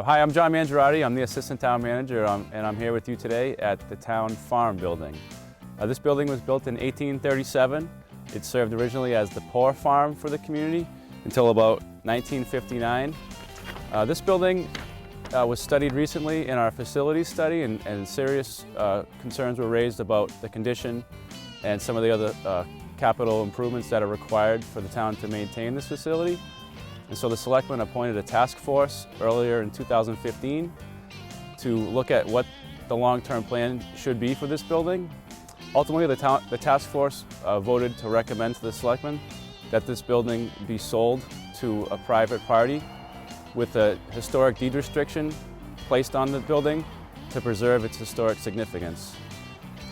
Hi, I'm John Mangiarotti. I'm the Assistant Town Manager, and I'm here with you today at the Town Farm building. This building was built in 1837. It served originally as the poor farm for the community until about 1959. This building was studied recently in our facilities study, and serious concerns were raised about the condition and some of the other capital improvements that are required for the town to maintain this facility. And so the selectmen appointed a task force earlier in 2015 to look at what the long-term plan should be for this building. Ultimately, the task force voted to recommend to the selectmen that this building be sold to a private party with a historic deed restriction placed on the building to preserve its historic significance.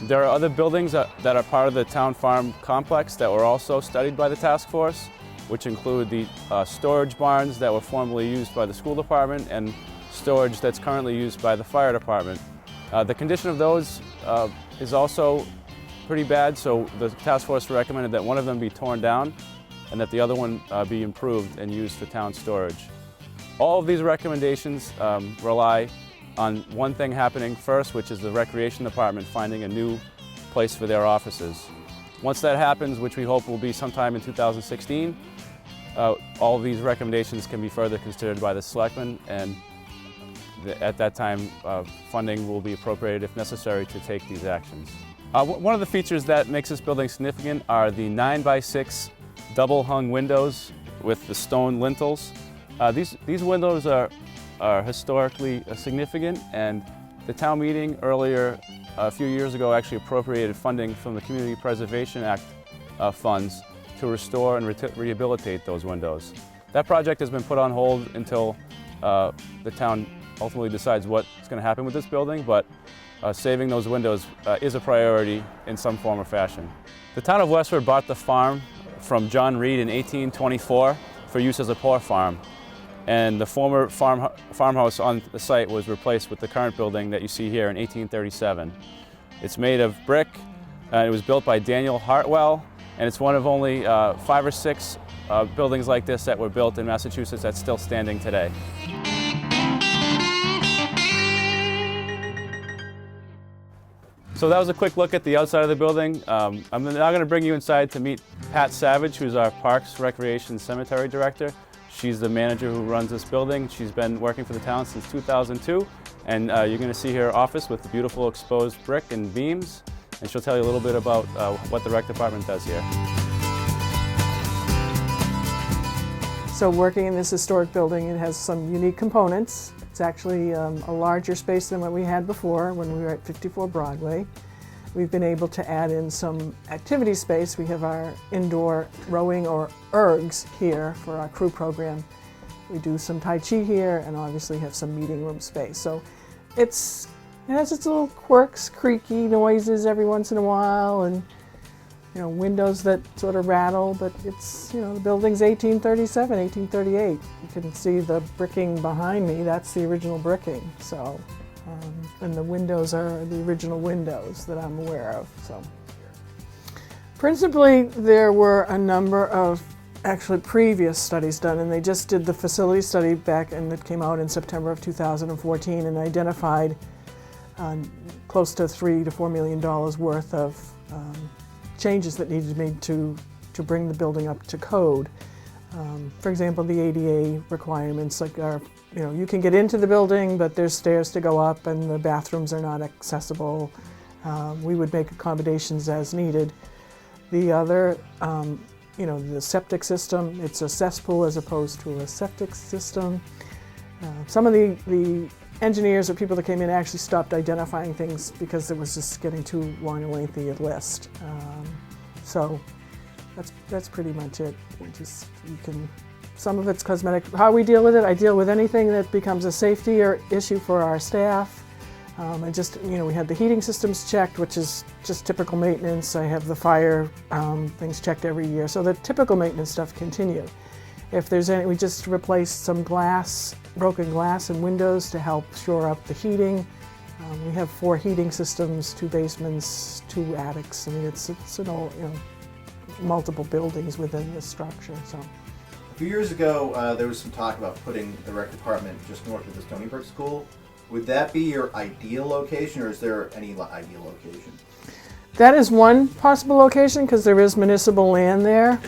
There are other buildings that are part of the Town Farm complex that were also studied by the task force, which include the storage barns that were formerly used by the school department and storage that's currently used by the fire department. The condition of those is also pretty bad, so the task force recommended that one of them be torn down and that the other one be improved and used for town storage. All of these recommendations rely on one thing happening first, which is the recreation department finding a new place for their offices. Once that happens, which we hope will be sometime in 2016, all of these recommendations can be further considered by the selectmen, and at that time funding will be appropriated if necessary to take these actions. One of the features that makes this building significant are the 9x6 double hung windows with the stone lintels. These windows are historically significant, and the town meeting earlier a few years ago actually appropriated funding from the Community Preservation Act funds to restore and rehabilitate those windows. That project has been put on hold until the town ultimately decides what's going to happen with this building, but saving those windows is a priority in some form or fashion. The town of Westford bought the farm from John Reed in 1824 for use as a poor farm, and the former farmhouse on the site was replaced with the current building that you see here in 1837. It's made of brick, and it was built by Daniel Hartwell, and it's one of only 5 or 6 buildings like this that were built in Massachusetts that's still standing today. So that was a quick look at the outside of the building. I'm now going to bring you inside to meet Pat Savage, who's our Parks, Recreation, Cemetery Director. She's the manager who runs this building. She's been working for the town since 2002, and you're going to see her office with the beautiful exposed brick and beams, and she'll tell you a little bit about what the rec department does here. So working in this historic building, it has some unique components. It's actually a larger space than what we had before when we were at 54 Broadway. We've been able to add in some activity space. We have our indoor rowing or ergs here for our crew program. We do some Tai Chi here and obviously have some meeting room space. So it has its little quirks, creaky noises every once in a while, and windows that sort of rattle, but it's, the building's 1837, 1838. You can see the bricking behind me, that's the original bricking. So, and the windows are the original windows that I'm aware of. So, principally, there were a number of actually previous studies done, and they just did the facility study back, and it came out in September of 2014, and identified close to $3 to $4 million worth of changes that needed to be made to bring the building up to code. For example, the ADA requirements, like you can get into the building, but there's stairs to go up and the bathrooms are not accessible. We would make accommodations as needed. The other, the septic system, it's a cesspool as opposed to a septic system. Some of the engineers or people that came in actually stopped identifying things because it was just getting too long and lengthy a list. So that's pretty much it. Some of it's cosmetic. How we deal with it, I deal with anything that becomes a safety or issue for our staff. We had the heating systems checked, which is just typical maintenance. I have the fire things checked every year. So the typical maintenance stuff continue. If there's any, we just replaced some broken glass and windows to help shore up the heating. We have 4 heating systems, 2 basements, 2 attics. I mean, it's an old, multiple buildings within this structure. So few years ago, there was some talk about putting the rec department just north of the Stony Brook School. Would that be your ideal location, or is there any ideal location? That is one possible location because there is municipal land there.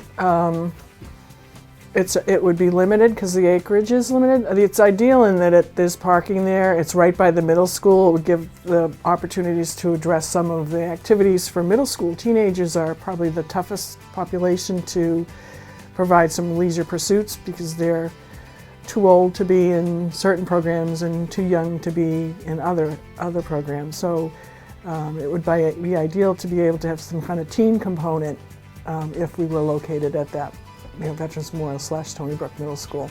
It would be limited because the acreage is limited. It's ideal in that there's parking there. It's right by the middle school. It would give the opportunities to address some of the activities for middle school. Teenagers are probably the toughest population to provide some leisure pursuits because they're too old to be in certain programs and too young to be in other programs. So it would be ideal to be able to have some kind of teen component if we were located at that Veterans Memorial / Stony Brook Middle School.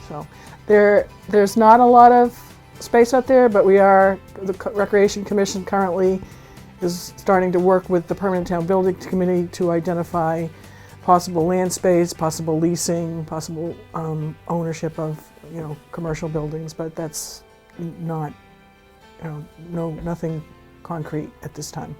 So there's not a lot of space out there, but the Recreation Commission currently is starting to work with the Permanent Town Building Committee to identify possible land space, possible leasing, possible ownership of commercial buildings, but that's not nothing concrete at this time.